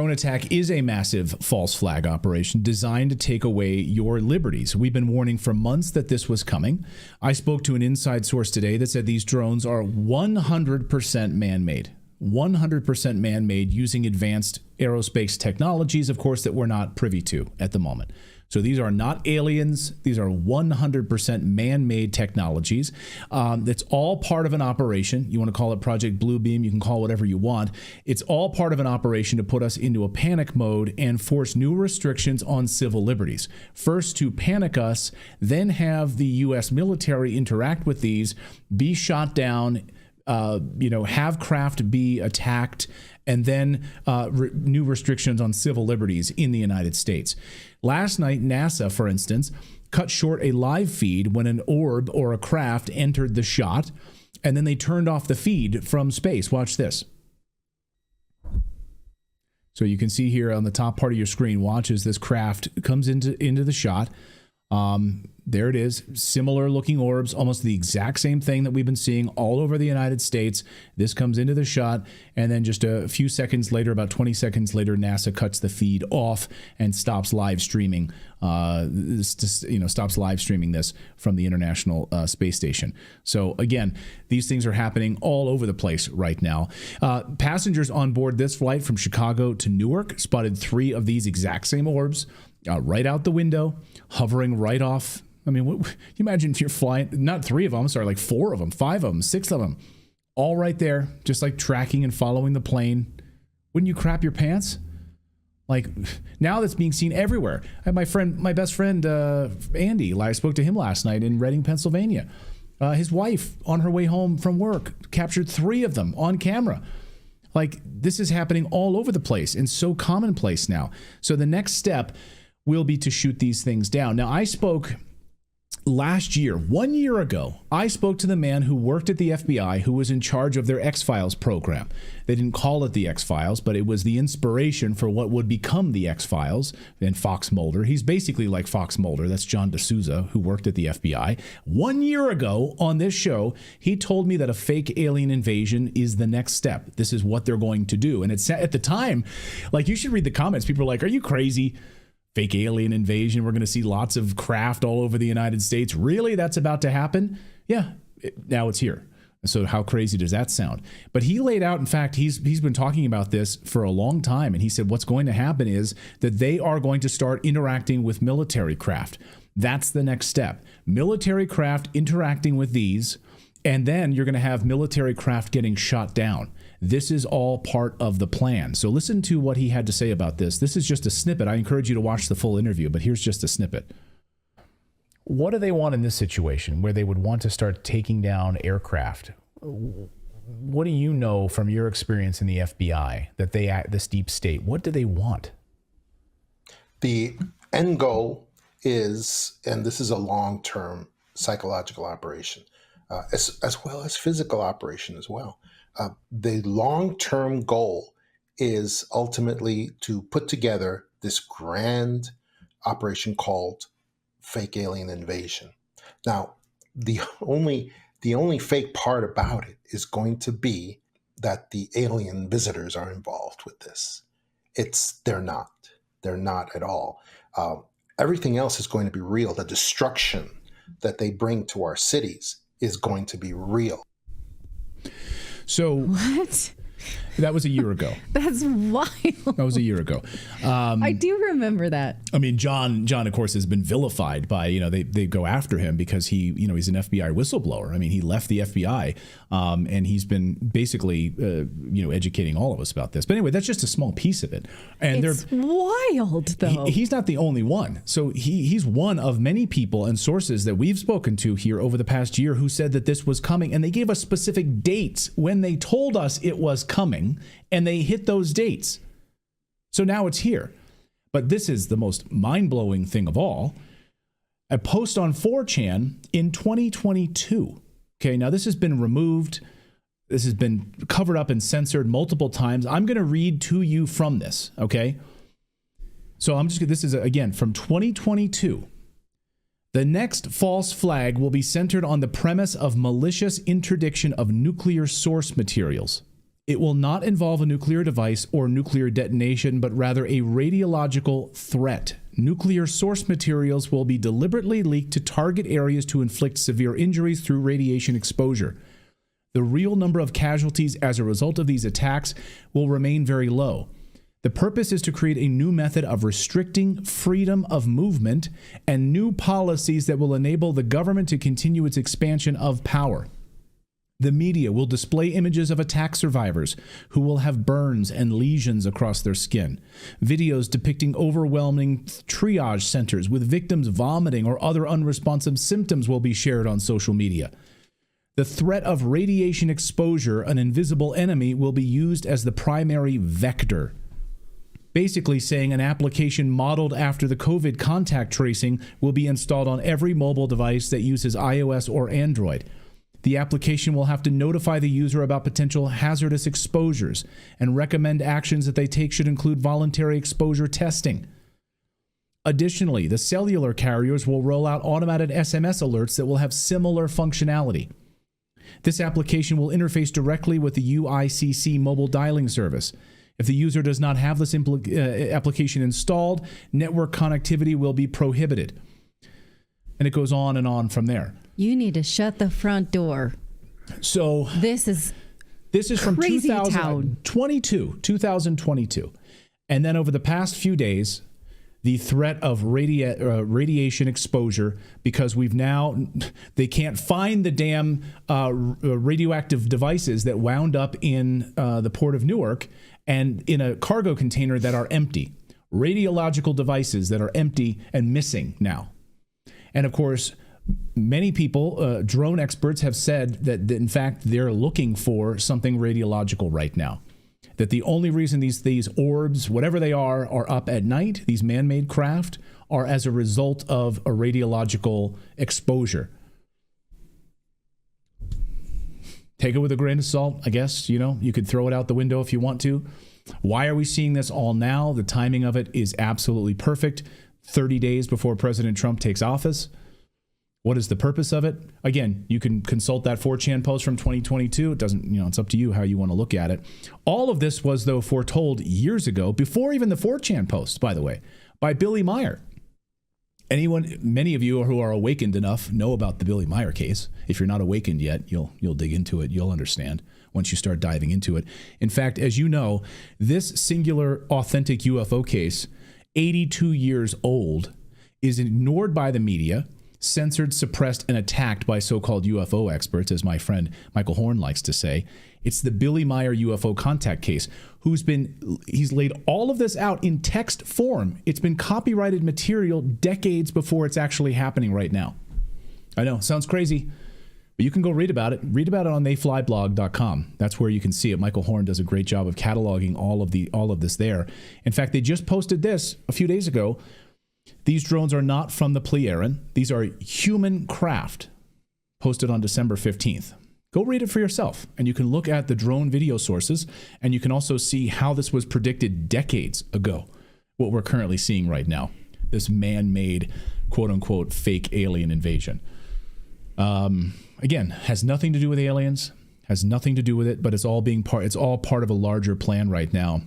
Drone attack is a massive false flag operation designed to take away your liberties. We've been warning for months that this was coming. I spoke to an inside source today that said these drones are 100% man-made. 100% man-made using advanced aerospace technologies, of course, that we're not privy to at the moment. So these are not aliens. These are 100% man-made technologies. It's all part of an operation. You want to call it Project Blue Beam. You can call it whatever you want. It's all part of an operation to put us into a panic mode and force new restrictions on civil liberties. First to panic us, then have the U.S. military interact with these, be shot down, have craft be attacked, and then new restrictions on civil liberties in the United States. Last night, NASA, for instance, cut short a live feed when an orb or a craft entered the shot, and then they turned off the feed from space. Watch this. So you can see here on the top part of your screen, watch as this craft comes into the shot. There it is. Similar looking orbs, almost the exact same thing that we've been seeing all over the United States. This comes into the shot, and then just a few seconds later, about 20 seconds later, NASA cuts the feed off and stops live streaming. Stops live streaming this from the International Space Station. So again, these things are happening all over the place right now. Passengers on board this flight from Chicago to Newark spotted 3 of these exact same orbs right out the window, hovering right off. I mean, you imagine if you're flying, not 3 of them, sorry, like 4 of them, 5 of them, 6 of them, all right there, just like tracking and following the plane. Wouldn't you crap your pants? Like, now that's being seen everywhere. I had my best friend, Andy, I spoke to him last night in Reading, Pennsylvania. His wife, on her way home from work, captured 3 of them on camera. Like, this is happening all over the place and so commonplace now. So the next step will be to shoot these things down. Now, I spoke last year, 1 year ago, I spoke to the man who worked at the FBI, who was in charge of their X-Files program. They didn't call it the X-Files, but it was the inspiration for what would become the X-Files and Fox Mulder. He's basically like Fox Mulder. That's John De Souza, who worked at the FBI. 1 year ago on this show, he told me that a fake alien invasion is the next step. This is what they're going to do. And it's at the time, like, you should read the comments. People are like, are you crazy? Fake alien invasion. We're going to see lots of craft all over the United States. Really? That's about to happen? Yeah. Now it's here. So how crazy does that sound? But he laid out, in fact, he's been talking about this for a long time. And he said what's going to happen is that they are going to start interacting with military craft. That's the next step. Military craft interacting with these. And then you're going to have military craft getting shot down. This is all part of the plan. So listen to what he had to say about this. This is just a snippet. I encourage you to watch the full interview, but here's just a snippet. What do they want in this situation where they would want to start taking down aircraft? What do you know from your experience in the FBI that they act this deep state? What do they want? The end goal is, and this is a long-term psychological operation, as well as physical operation as well. The long-term goal is ultimately to put together this grand operation called fake alien invasion. Now, the only fake part about it is going to be that the alien visitors are involved with this. They're not at all. Everything else is going to be real. The destruction that they bring to our cities is going to be real. So what? That was a year ago. That's wild. That was a year ago. I do remember that. I mean, John, of course, has been vilified by, they go after him because he's an FBI whistleblower. I mean, he left the FBI and he's been basically, educating all of us about this. But anyway, that's just a small piece of it. And it's wild, though. He's not the only one. So he's one of many people and sources that we've spoken to here over the past year who said that this was coming. And they gave us specific dates when they told us it was coming, and they hit those dates. So now it's here. But this is the most mind-blowing thing of all. A post on 4chan in 2022. Okay, now this has been removed. This has been covered up and censored multiple times. I'm going to read to you from this, okay? So this is, again, from 2022. The next false flag will be centered on the premise of malicious interdiction of nuclear source materials. It will not involve a nuclear device or nuclear detonation, but rather a radiological threat. Nuclear source materials will be deliberately leaked to target areas to inflict severe injuries through radiation exposure. The real number of casualties as a result of these attacks will remain very low. The purpose is to create a new method of restricting freedom of movement and new policies that will enable the government to continue its expansion of power. The media will display images of attack survivors who will have burns and lesions across their skin. Videos depicting overwhelming triage centers with victims vomiting or other unresponsive symptoms will be shared on social media. The threat of radiation exposure, an invisible enemy, will be used as the primary vector. Basically saying an application modeled after the COVID contact tracing will be installed on every mobile device that uses iOS or Android. The application will have to notify the user about potential hazardous exposures and recommend actions that they take should include voluntary exposure testing. Additionally, the cellular carriers will roll out automated SMS alerts that will have similar functionality. This application will interface directly with the UICC mobile dialing service. If the user does not have this application installed, network connectivity will be prohibited. And it goes on and on from there. You need to shut the front door. So this is from crazy 2022. And then over the past few days, the threat of radiation exposure, because they can't find the damn radioactive devices that wound up in the port of Newark and in a cargo container that are empty. Radiological devices that are empty and missing now. And of course, many people, drone experts, have said that in fact they're looking for something radiological right now. That the only reason these orbs, whatever they are up at night, these man-made craft, are as a result of a radiological exposure. Take it with a grain of salt, I guess. You could throw it out the window if you want to. Why are we seeing this all now? The timing of it is absolutely perfect. 30 days before President Trump takes office. What is the purpose of it? Again, you can consult that 4chan post from 2022. It doesn't, it's up to you how you want to look at it. All of this was, though, foretold years ago, before even the 4chan post, by the way, by Billy Meyer. Many of you who are awakened enough know about the Billy Meyer case. If you're not awakened yet, you'll dig into it. You'll understand once you start diving into it. In fact, as you know, this singular authentic UFO case, 82 years old, is ignored by the media, censored, suppressed, and attacked by so-called UFO experts, as my friend Michael Horn likes to say. It's the Billy Meyer UFO contact case, he's laid all of this out in text form. It's been copyrighted material decades before it's actually happening right now. I know, sounds crazy, but you can go read about it. Read about it on theyflyblog.com. That's where you can see it. Michael Horn does a great job of cataloging all of this there. In fact, they just posted this a few days ago. These drones are not from the Pleiaren. These are human craft, posted on December 15th. Go read it for yourself, and you can look at the drone video sources, and you can also see how this was predicted decades ago, what we're currently seeing right now, this man-made, quote-unquote, fake alien invasion. Again, has nothing to do with aliens, has nothing to do with it, but it's all part of a larger plan right now.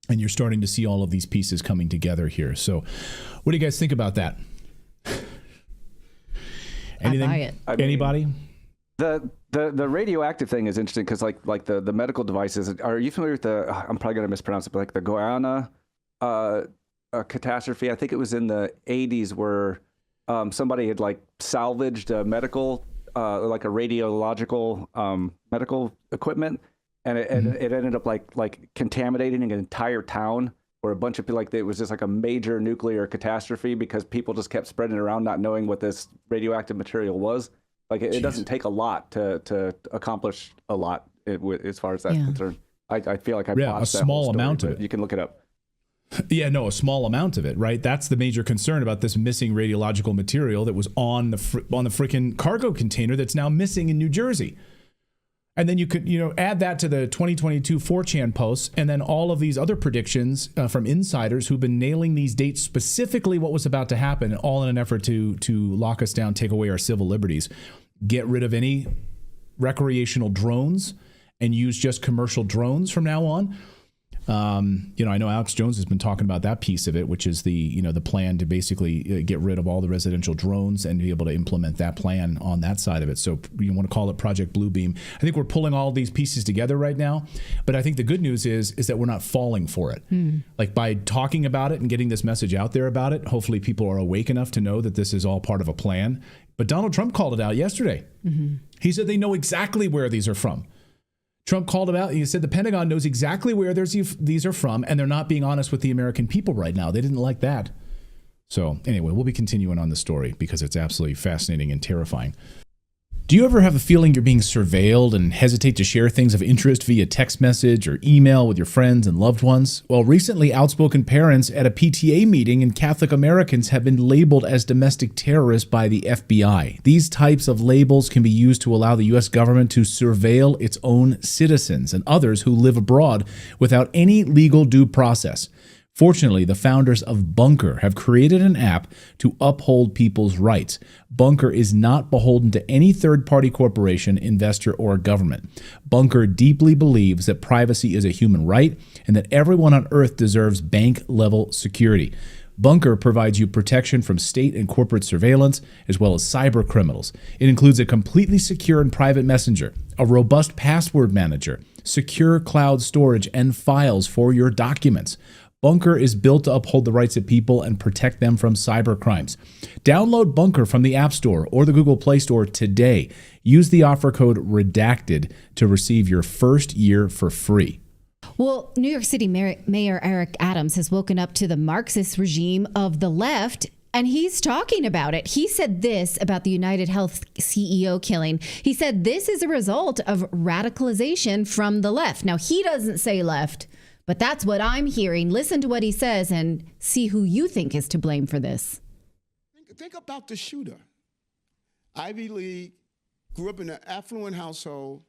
And you're starting to see all of these pieces coming together here. So what do you guys think about that? Anything? I buy it. Anybody? The radioactive thing is interesting because like the medical devices. Are you familiar with I'm probably going to mispronounce it, but like the Guyana catastrophe? I think it was in the 80s where somebody had like salvaged a medical, like a radiological medical equipment. And it ended up like contaminating an entire town, where a bunch of people, it was just like a major nuclear catastrophe because people just kept spreading it around, not knowing what this radioactive material was. It doesn't take a lot to accomplish a lot as far as that's concerned. I feel like a small amount of it. You can look it up. Yeah, no, a small amount of it, right? That's the major concern about this missing radiological material that was on the freaking cargo container that's now missing in New Jersey. And then you could, add that to the 2022 4chan posts, and then all of these other predictions from insiders who've been nailing these dates, specifically what was about to happen, all in an effort to lock us down, take away our civil liberties, get rid of any recreational drones, and use just commercial drones from now on. I know Alex Jones has been talking about that piece of it, which is the plan to basically get rid of all the residential drones and be able to implement that plan on that side of it. So you want to call it Project Blue Beam. I think we're pulling all these pieces together right now. But I think the good news is that we're not falling for it. Like by talking about it and getting this message out there about it, hopefully people are awake enough to know that this is all part of a plan. But Donald Trump called it out yesterday. He said they know exactly where these are from. Trump called them out. He said the Pentagon knows exactly where these are from, and they're not being honest with the American people right now. They didn't like that. So anyway, we'll be continuing on the story because it's absolutely fascinating and terrifying. Do you ever have a feeling you're being surveilled and hesitate to share things of interest via text message or email with your friends and loved ones? Well, recently, outspoken parents at a PTA meeting in Catholic Americans have been labeled as domestic terrorists by the FBI. These types of labels can be used to allow the U.S. government to surveil its own citizens and others who live abroad without any legal due process. Fortunately, the founders of Bunker have created an app to uphold people's rights. Bunker is not beholden to any third-party corporation, investor, or government. Bunker deeply believes that privacy is a human right and that everyone on Earth deserves bank-level security. Bunker provides you protection from state and corporate surveillance, as well as cyber criminals. It includes a completely secure and private messenger, a robust password manager, secure cloud storage, and files for your documents. Bunker is built to uphold the rights of people and protect them from cyber crimes. Download Bunker from the App Store or the Google Play Store today. Use the offer code REDACTED to receive your first year for free. Well, New York City Mayor Eric Adams has woken up to the Marxist regime of the left, and he's talking about it. He said this about the United Health CEO killing. He said this is a result of radicalization from the left. Now, he doesn't say left, but that's what I'm hearing. Listen to what he says and see who you think is to blame for this. Think about the shooter. Ivy League, grew up in an affluent household.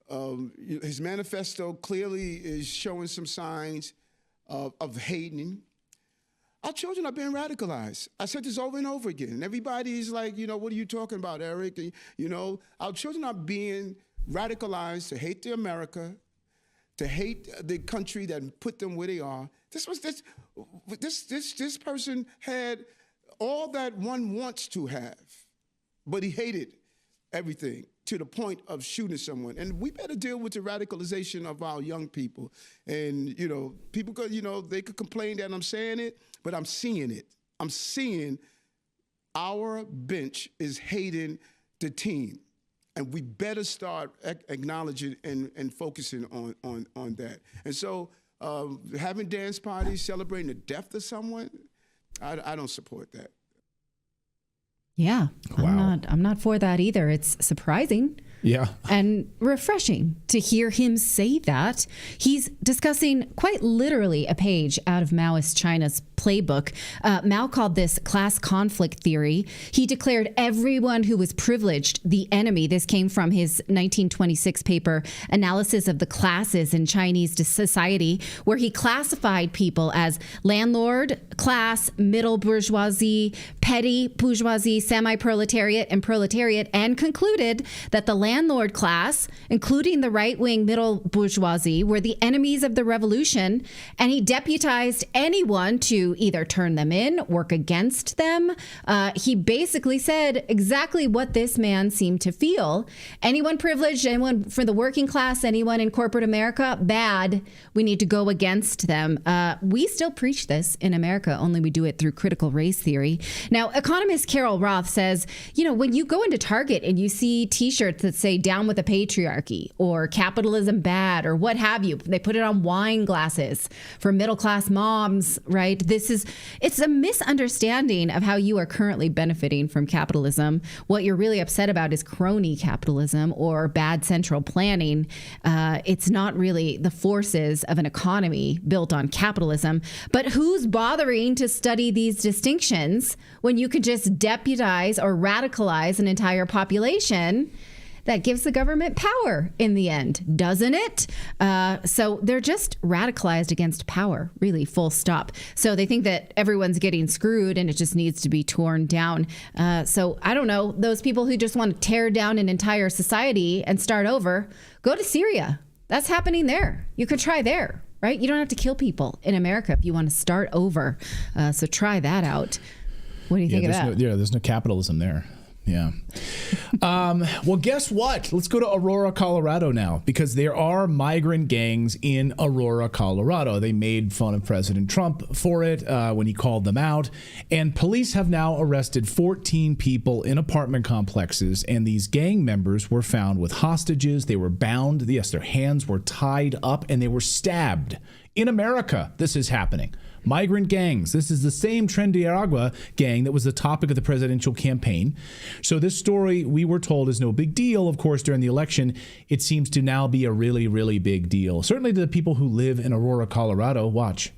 His manifesto clearly is showing some signs of hating. Our children are being radicalized. I said this over and over again. And everybody's like, what are you talking about, Eric? Our children are being radicalized to hate the America, to hate the country that put them where they are. This person had all that one wants to have, but he hated everything to the point of shooting someone. And we better deal with the radicalization of our young people. And, people could, they could complain that I'm saying it, but I'm seeing it. I'm seeing our bench is hating the team. And we better start acknowledging and focusing on that. And so having dance parties, celebrating the death of someone, I don't support that. Yeah, Wow. I'm not for that either. It's surprising. Yeah. And refreshing to hear him say that. He's discussing quite literally a page out of Maoist China's playbook. Mao called this class conflict theory. He declared everyone who was privileged the enemy. This came from his 1926 paper, Analysis of the Classes in Chinese Society, where he classified people as landlord, class, middle bourgeoisie, petty bourgeoisie, semi-proletariat, and proletariat, and concluded that the landlord class, including the right-wing middle bourgeoisie, were the enemies of the revolution, and he deputized anyone to either turn them in, work against them. He basically said exactly what this man seemed to feel. Anyone privileged, anyone for the working class, anyone in corporate America, bad. We need to go against them. We still preach this in America, only we do it through critical race theory. Now, economist Carol Roth says, when you go into Target and you see T-shirts that say down with the patriarchy or capitalism bad or what have you, they put it on wine glasses for middle-class moms, right? It's a misunderstanding of how you are currently benefiting from capitalism. What you're really upset about is crony capitalism or bad central planning. It's not really the forces of an economy built on capitalism. But who's bothering to study these distinctions when you could just deputize or radicalize an entire population? that gives the government power in the end, doesn't it? So they're just radicalized against power, really, full stop. So they think that everyone's getting screwed and it just needs to be torn down. So I don't know, those people who just want to tear down an entire society and start over, go to Syria. That's happening there. You could try there. Right? You don't have to kill people in America if you want to start over. So try that out. What do you think of that? There's no capitalism there. Yeah. Well, guess what? Let's go to Aurora, Colorado now, because there are migrant gangs in Aurora, Colorado. They made fun of President Trump for it when he called them out. And police have now arrested 14 people in apartment complexes. And these gang members were found with hostages. They were bound. Yes, their hands were tied up and they were stabbed. In America, this is happening. Migrant gangs. This is the same Tren de Aragua gang that was the topic of the presidential campaign. So this story, we were told, is no big deal. Of course, during the election, it seems to now be a really, really big deal. Certainly to the people who live in Aurora, Colorado. Watch.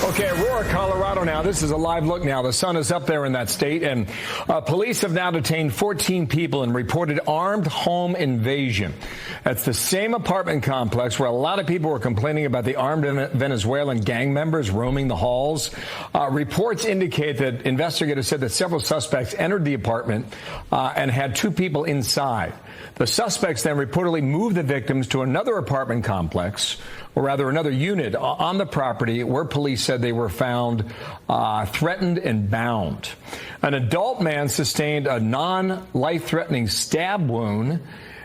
Okay, Aurora, Colorado now. This is a live look now. The sun is up there in that state, and police have now detained 14 people and reported armed home invasion. That's the same apartment complex where a lot of people were complaining about the armed Venezuelan gang members roaming the halls. Reports indicate that investigators said that several suspects entered the apartment and had 2 people inside. The suspects then reportedly moved the victims to another apartment complex, or rather another unit on the property where police said they were found threatened and bound. An adult man sustained a non-life-threatening stab wound.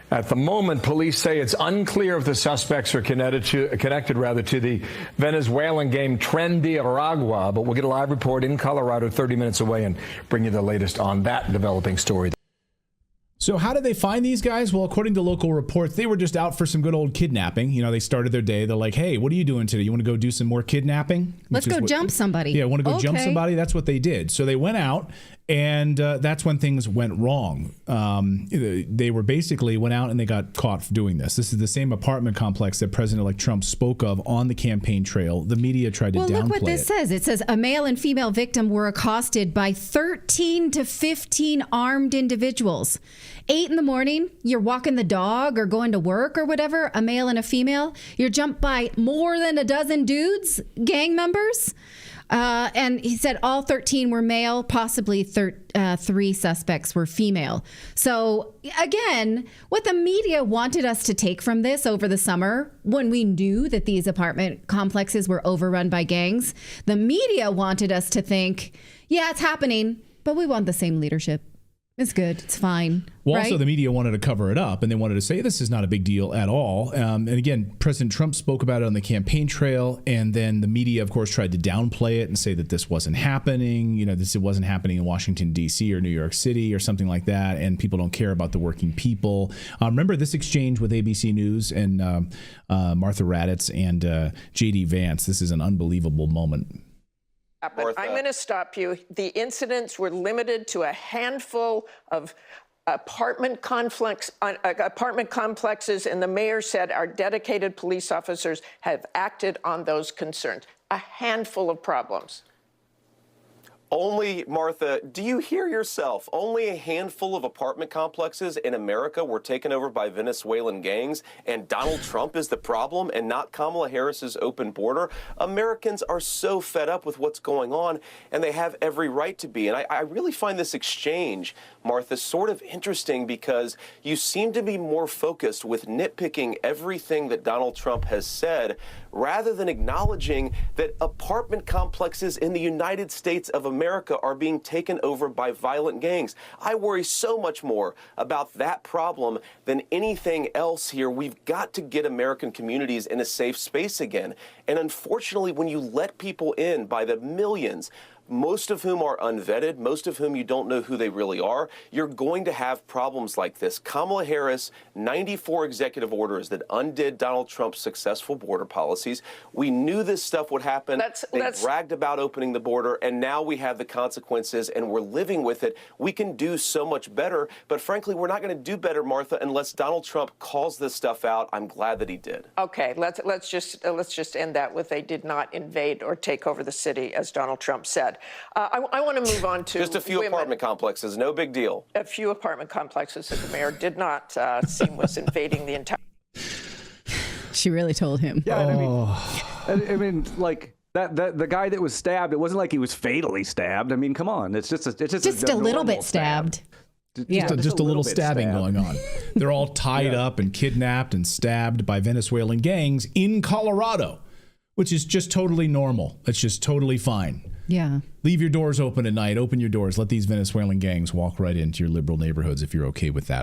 At the moment, police say it's unclear if the suspects are connected to the Venezuelan gang Tren de Aragua, but we'll get a live report in Colorado 30 minutes away and bring you the latest on that developing story. So how did they find these guys? Well, according to local reports, they were just out for some good old kidnapping. You know, they started their day. They're like, hey, what are you doing today? You want to go do some more kidnapping? Let's go jump somebody. Yeah, want to go jump somebody? That's what they did. So they went out, and that's when things went wrong. They were basically went out and they got caught for doing this. This is the same apartment complex that President-elect Trump spoke of on the campaign trail. The media tried to downplay it. Well, look what this says. It says a male and female victim were accosted by 13 to 15 armed individuals. 8 in the morning, you're walking the dog or going to work or whatever, a male and a female. You're jumped by more than a dozen dudes, gang members. And he said all 13 were male, possibly 3 suspects were female. So again, what the media wanted us to take from this over the summer, when we knew that these apartment complexes were overrun by gangs, the media wanted us to think, yeah, it's happening, but we want the same leadership. It's good. It's fine. Well, right? Also, the media wanted to cover it up, and they wanted to say this is not a big deal at all. And again, President Trump spoke about it on the campaign trail, and then the media, of course, tried to downplay it and say that this wasn't happening. You know, it wasn't happening in Washington, D.C. or New York City or something like that, and people don't care about the working people. Remember this exchange with ABC News and Martha Raddatz and J.D. Vance. This is an unbelievable moment. But I'm going to stop you. The incidents were limited to a handful of apartment complexes, and the mayor said our dedicated police officers have acted on those concerns. A handful of problems. Only, Martha, do you hear yourself? Only a handful of apartment complexes in America were taken over by Venezuelan gangs, and Donald Trump is the problem and not Kamala Harris's open border? Americans are so fed up with what's going on, and they have every right to be. And I really find this exchange, Martha, sort of interesting because you seem to be more focused with nitpicking everything that Donald Trump has said rather than acknowledging that apartment complexes in the United States of America are being taken over by violent gangs. I worry so much more about that problem than anything else here. We've got to get American communities in a safe space again. And unfortunately, when you let people in by the millions, most of whom are unvetted, most of whom you don't know who they really are, you're going to have problems like this. Kamala Harris, 94 executive orders that undid Donald Trump's successful border policies. We knew this stuff would happen. They bragged about opening the border, and now we have the consequences, and we're living with it. We can do so much better, but frankly, we're not going to do better, Martha, unless Donald Trump calls this stuff out. I'm glad that he did. Okay, let's just end that with they did not invade or take over the city, as Donald Trump said. said. I want to move on to just a few women. Apartment complexes, no big deal. A few apartment complexes that the mayor did not seem was invading the entire. She really told him. Yeah, I mean, like that the guy that was stabbed, it wasn't like he was fatally stabbed. I mean, come on, it's just a little bit stabbed. Just a little stabbing going on. They're all tied up and kidnapped and stabbed by Venezuelan gangs in Colorado, which is just totally normal. It's just totally fine. Yeah. Leave your doors open at night. Open your doors. Let these Venezuelan gangs walk right into your liberal neighborhoods if you're okay with that.